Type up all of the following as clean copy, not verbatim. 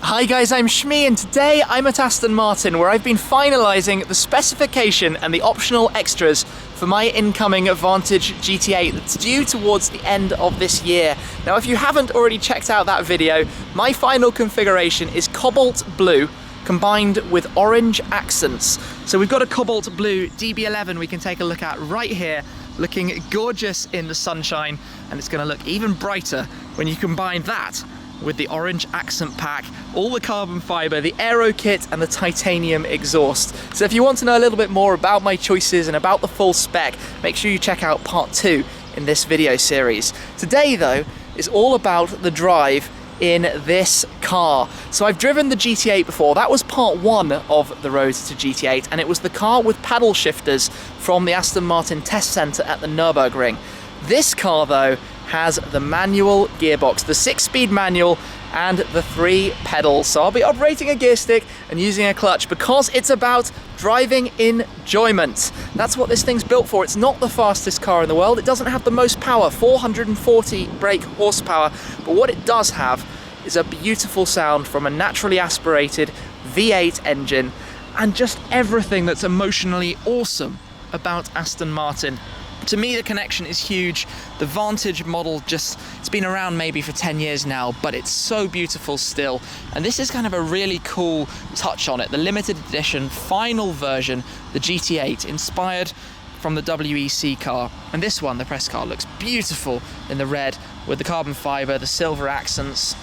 Hi guys, I'm Shmi and today I'm at Aston Martin where I've been finalising the specification and the optional extras for my incoming Vantage GT8 that's due towards the end of this year. Now if you haven't already checked out that video, my final configuration is cobalt blue combined with orange accents. So we've got a cobalt blue DB11 we can take a look at right here, looking gorgeous in the sunshine, and it's going to look even brighter when you combine that with the orange accent pack, all the carbon fibre, the aero kit and the titanium exhaust. So if you want to know a little bit more about my choices and about the full spec, make sure you check out part 2 in this video series. Today though is all about the drive in this car. So I've driven the GT8 before. That was part 1 of the road to GT8, and it was the car with paddle shifters from the Aston Martin test centre at the Nürburgring. This car though has the manual gearbox, the 6-speed manual and the 3 pedals. So I'll be operating a gear stick and using a clutch because it's about driving enjoyment. That's what this thing's built for. It's not the fastest car in the world. It doesn't have the most power, 440 brake horsepower, but what it does have is a beautiful sound from a naturally aspirated V8 engine and just everything that's emotionally awesome about Aston Martin. To me, the connection is huge. The Vantage model it's been around maybe for 10 years now, but it's so beautiful still. And this is kind of a really cool touch on it. The limited edition final version, the GT8, inspired from the WEC car. And this one, the press car, looks beautiful in the red with the carbon fibre, the silver accents,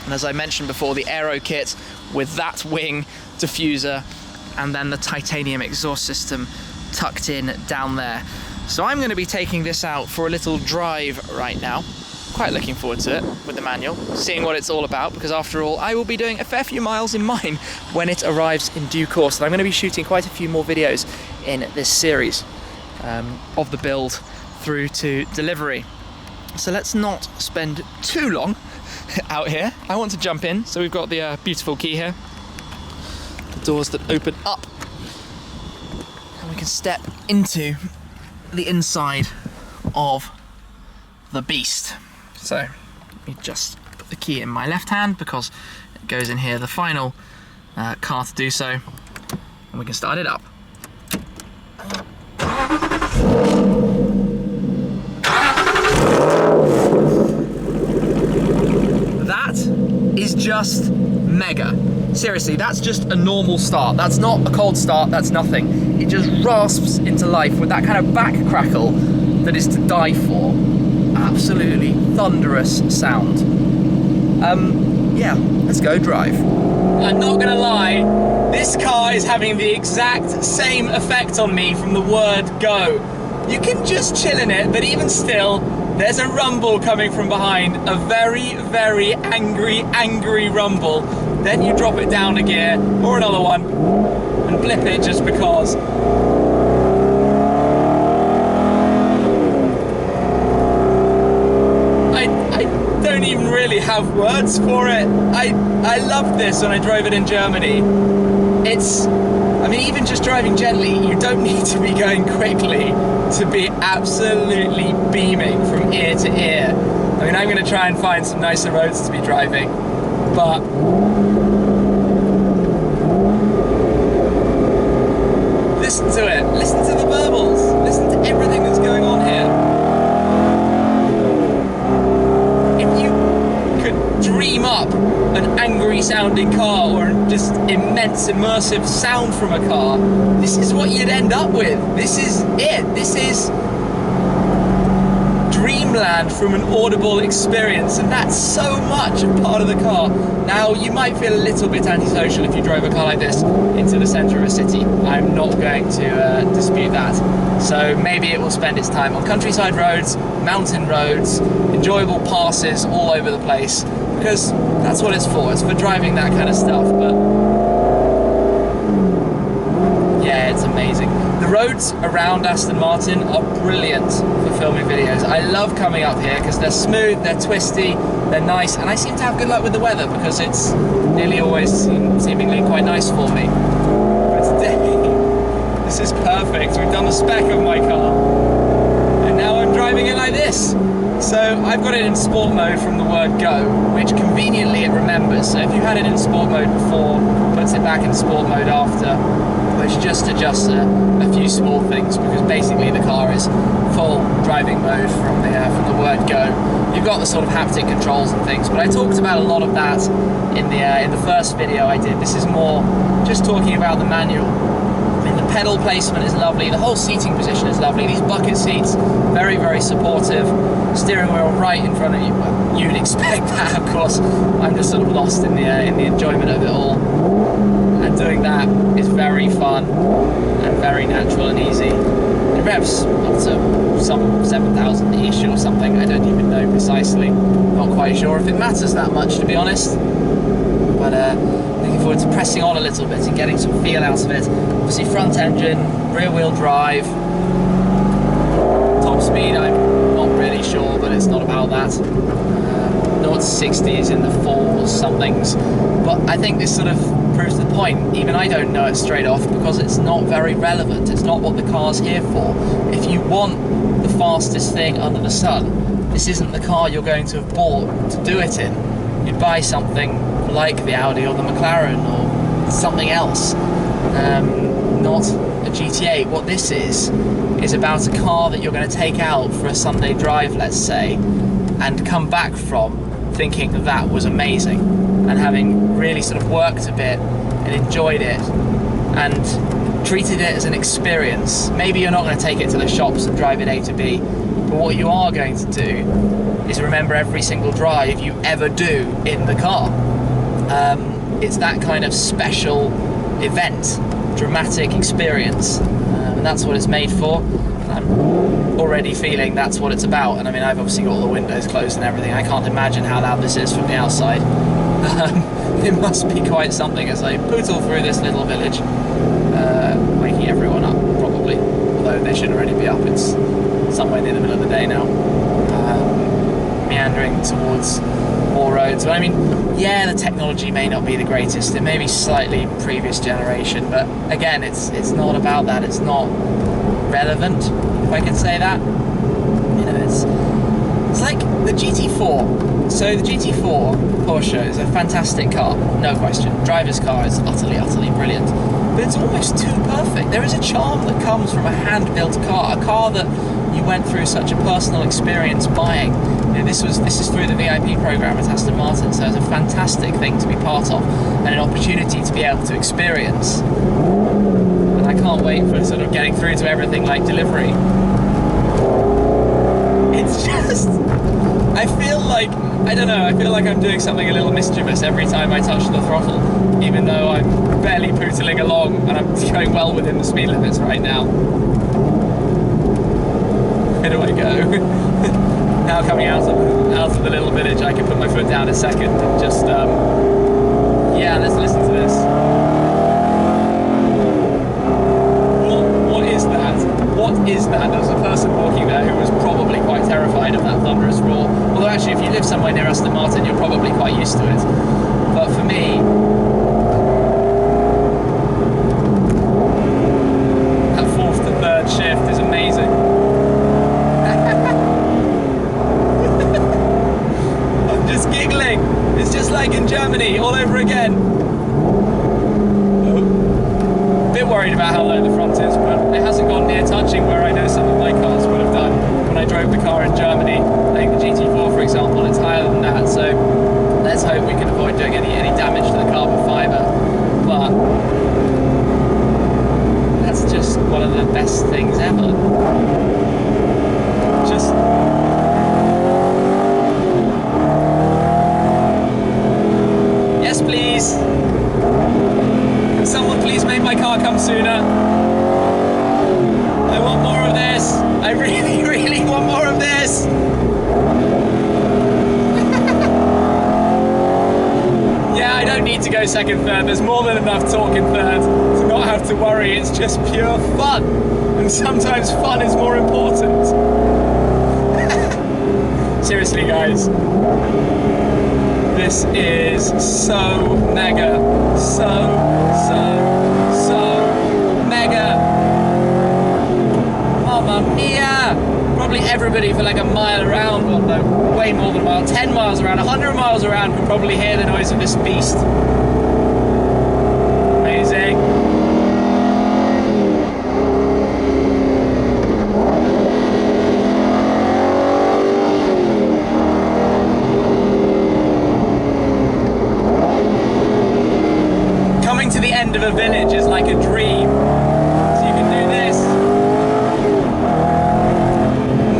and as I mentioned before, the aero kit with that wing diffuser, and then the titanium exhaust system tucked in down there. So I'm going to be taking this out for a little drive right now. Quite looking forward to it with the manual, seeing what it's all about, because after all, I will be doing a fair few miles in mine when it arrives in due course. And I'm going to be shooting quite a few more videos in this series of the build through to delivery. So let's not spend too long out here. I want to jump in. So we've got the beautiful key here, the doors that open up, and we can step into the inside of the beast. So let me just put the key in my left hand because it goes in here, the final car to do so, and we can start it up. That is just mega. Seriously, that's just a normal start. That's not a cold start, that's nothing. It just rasps into life with that kind of back crackle that is to die for. Absolutely thunderous sound. Yeah, let's go drive. I'm not gonna lie, this car is having the exact same effect on me from the word go. You can just chill in it, but even still, there's a rumble coming from behind, a very, very angry rumble. Then you drop it down a gear, or another one, and blip it just because. I don't even really have words for it. I loved this when I drove it in Germany. I mean, even just driving gently, you don't need to be going quickly to be absolutely beaming from ear to ear. I mean, I'm going to try and find some nicer roads to be driving, but listen to it. Listen to the burbles. Listen to everything that's going on here. If you could dream up an angry sounding car or just immense immersive sound from a car, this is what you'd end up with. This is it. This is dreamland from an audible experience, and that's so much a part of the car. Now, you might feel a little bit antisocial if you drove a car like this into the centre of a city. I'm not going to dispute that. So maybe it will spend its time on countryside roads, mountain roads, enjoyable passes all over the place, because that's what it's for. It's for driving that kind of stuff. But yeah, it's amazing. The roads around Aston Martin are brilliant for filming videos. I love coming up here because they're smooth, they're twisty, they're nice, and I seem to have good luck with the weather because it's nearly always seemingly quite nice for me. But today, this is perfect. We've done the spec of my car, and now I'm driving it like this. So I've got it in sport mode from the word go, which conveniently it remembers. So if you had it in sport mode before, puts it back in sport mode after, which just adjusts a few small things, because basically the car is full driving mode from the word go. You've got the sort of haptic controls and things, but I talked about a lot of that in the first video I did. This is more just talking about the manual. I mean, the pedal placement is lovely, the whole seating position is lovely, these bucket seats, very, very supportive, steering wheel right in front of you. Well, you'd expect that, of course. I'm just sort of lost in the enjoyment of it all. And doing that is very fun and very natural and easy. It revs up to some 7,000-ish or something, I don't even know precisely. Not quite sure if it matters that much, to be honest. But looking forward to pressing on a little bit and getting some feel out of it. Obviously front engine, rear wheel drive, top speed I'm not really sure, but it's not about that. 0 to 60s in the 4s, somethings. But I think this sort of proves the point. Even I don't know it straight off because it's not very relevant. It's not what the car's here for. If you want the fastest thing under the sun, this isn't the car you're going to have bought to do it in. You'd buy something like the Audi or the McLaren or something else, not a GT8. What this is about a car that you're going to take out for a Sunday drive, let's say, and come back from thinking that was amazing, and having really sort of worked a bit and enjoyed it and treated it as an experience. Maybe you're not going to take it to the shops and drive it A to B, but what you are going to do is remember every single drive you ever do in the car. It's that kind of special event, dramatic experience, and that's what it's made for. I'm already feeling that's what it's about, and I mean, I've obviously got all the windows closed and everything. I can't imagine how loud this is from the outside. It must be quite something as I pootle through this little village, waking everyone up probably, although they should already be up. It's somewhere near the middle of the day now. Meandering towards more roads. But I mean, yeah, the technology may not be the greatest, it may be slightly previous generation, but again, it's not about that. It's not relevant, if I can say that. You know, it's like the GT4. So the GT4 Porsche is a fantastic car, no question. Driver's car is utterly, utterly brilliant. But it's almost too perfect. There is a charm that comes from a hand-built car, a car that you went through such a personal experience buying. You know, this is through the VIP program at Aston Martin, so it's a fantastic thing to be part of and an opportunity to be able to experience. And I can't wait for sort of getting through to everything like delivery. It's just, I feel like, I don't know, I feel like I'm doing something a little mischievous every time I touch the throttle, even though I'm barely pootling along and I'm going well within the speed limits right now. Where do I go? Now coming out of the little village, I can put my foot down a second and just, yeah, let's listen to this. What is that? What is that? There was a person walking there who was probably quite terrified of that thunderous roar. Although actually, if you live somewhere near Aston Martin, you're probably quite used to it. But for me, that 4th to 3rd shift is amazing. Giggling. It's just like in Germany all over again. Oh. Bit worried about how low the front is, but it hasn't gone near touching where I know some of my cars would have done when I drove the car in Germany. I think the GT4, for example, it's higher than that, so let's hope we can avoid doing any damage to the carbon fibre. But that's just one of the best things ever. Just please. Can someone please make my car come sooner? I want more of this. I really, really want more of this. Yeah, I don't need to go 2nd, 3rd. There's more than enough talk in 3rd to not have to worry. It's just pure fun. And sometimes fun is more important. Seriously, guys. This is so mega, so mega. Mamma mia! probably everybody for like a mile around, well no, way more than a mile, 10 miles around, 100 miles around can probably hear the noise of this beast. Amazing. Coming to the end of a village is like a dream. So you can do this.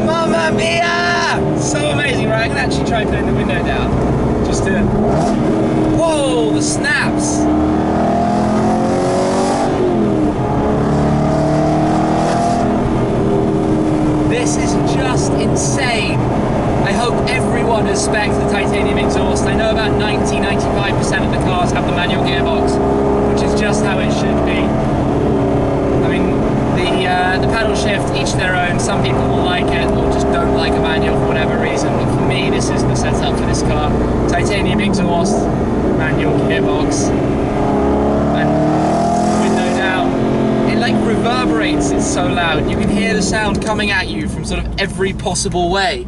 Mamma mia! So amazing, right? I can actually try putting the window down. Just to... Whoa, the snaps! This is just insane. I hope everyone has spec'd the titanium exhaust. I know about 90–95% of the cars have the manual gearbox, which is just how it should be. I mean, the paddle shift, each their own. Some people will like it or just don't like a manual for whatever reason, but for me this is the setup for this car. Titanium exhaust, manual gearbox, and window down. It like reverberates, it's so loud. You can hear the sound coming at you from sort of every possible way.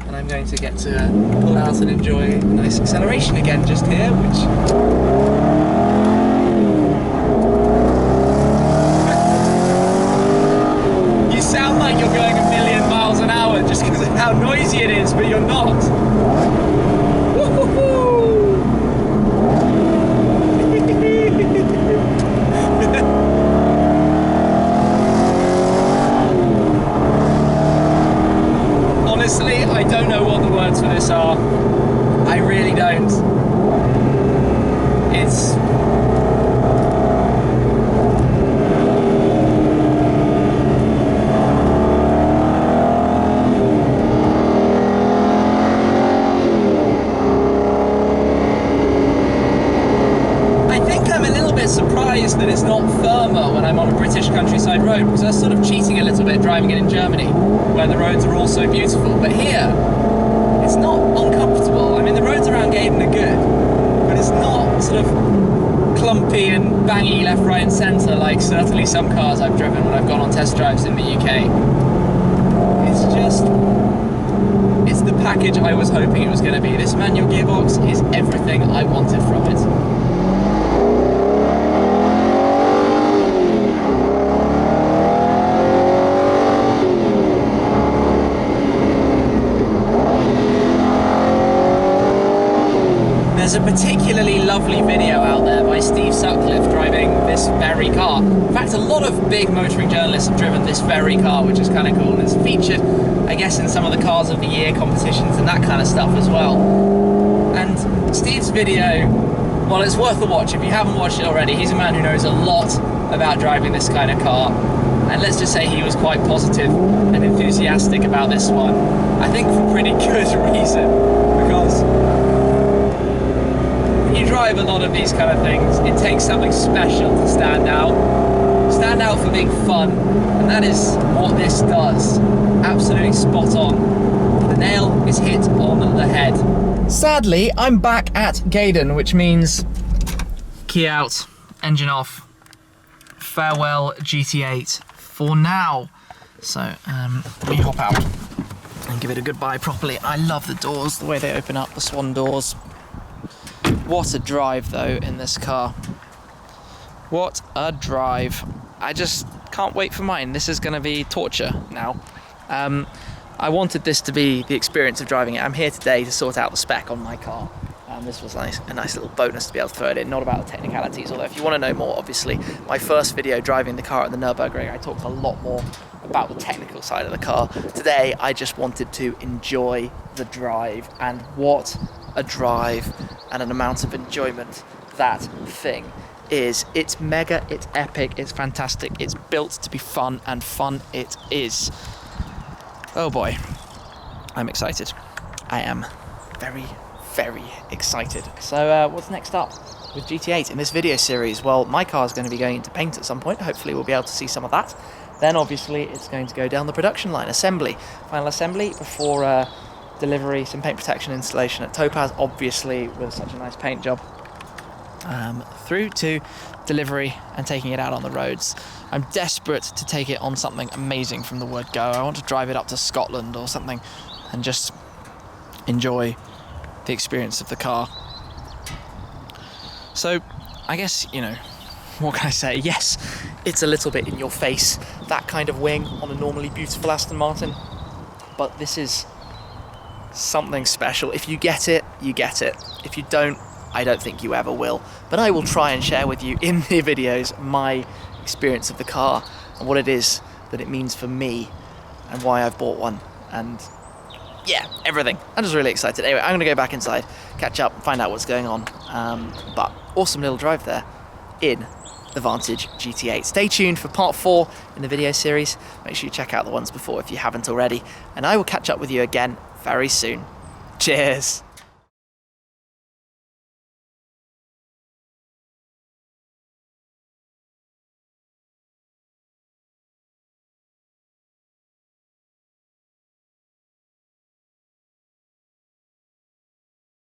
And I'm going to get to pull out and enjoy a nice acceleration again just here, which... You sound like you're going 1,000,000 miles an hour just because of how noisy it is, but you're not. Honestly, I don't know what the words for this are. I really don't. It's... I think I'm a little bit surprised that it's not firmer when I'm on a British countryside road, because I was sort of cheating a little bit driving it in Germany, where the roads are all so beautiful. But here, it's not uncomfortable. I mean, the roads around Gaydon are good, but it's not sort of clumpy and bangy left, right and centre like certainly some cars I've driven when I've gone on test drives in the UK. It's just... it's the package I was hoping it was going to be. This manual gearbox is everything I wanted from it. There's a particularly lovely video out there by Steve Sutcliffe driving this very car. In fact, a lot of big motoring journalists have driven this very car, which is kind of cool. And it's featured, I guess, in some of the Cars of the Year competitions and that kind of stuff as well. And Steve's video, well, it's worth a watch. If you haven't watched it already, he's a man who knows a lot about driving this kind of car. And let's just say he was quite positive and enthusiastic about this one. I think for pretty good reason, because you drive a lot of these kind of things, it takes something special to stand out for being fun, and that is what this does. Absolutely spot on. The nail is hit on the head. Sadly, I'm back at Gaydon, which means key out, engine off, farewell GT8 for now. So let me hop out and give it a goodbye properly. I love the doors, the way they open up, the swan doors. What a drive though in this car. What a drive. I just can't wait for mine. This is going to be torture now. I wanted this to be the experience of driving it. I'm here today to sort out the spec on my car. This was a nice little bonus to be able to throw it in, not about the technicalities, although if you want to know more, obviously, my first video driving the car at the Nürburgring, I talked a lot more about the technical side of the car. Today, I just wanted to enjoy the drive, and what a drive and an amount of enjoyment that thing is. It's mega, it's epic, it's fantastic, it's built to be fun, and fun it is. Oh boy, I'm excited. I am very, very excited. So what's next up with GT8 in this video series? Well, my car is going to be going into paint at some point. Hopefully we'll be able to see some of that. Then obviously it's going to go down the production line, final assembly before delivery, some paint protection installation at Topaz, obviously with such a nice paint job. through to delivery and taking it out on the roads. I'm desperate to take it on something amazing from the word go. I want to drive it up to Scotland or something and just enjoy the experience of the car. So I guess, you know, what can I say? Yes, it's a little bit in your face, that kind of wing on a normally beautiful Aston Martin, but this is something special. If you get it, you get it. If you don't, I don't think you ever will. But I will try and share with you in the videos my experience of the car and what it is that it means for me and why I've bought one, and yeah, everything. I'm just really excited. Anyway, I'm gonna go back inside, catch up, find out what's going on. But awesome little drive there in the Vantage GT8. Stay tuned for part 4 in the video series. Make sure you check out the ones before if you haven't already, and I will catch up with you again very soon. Cheers.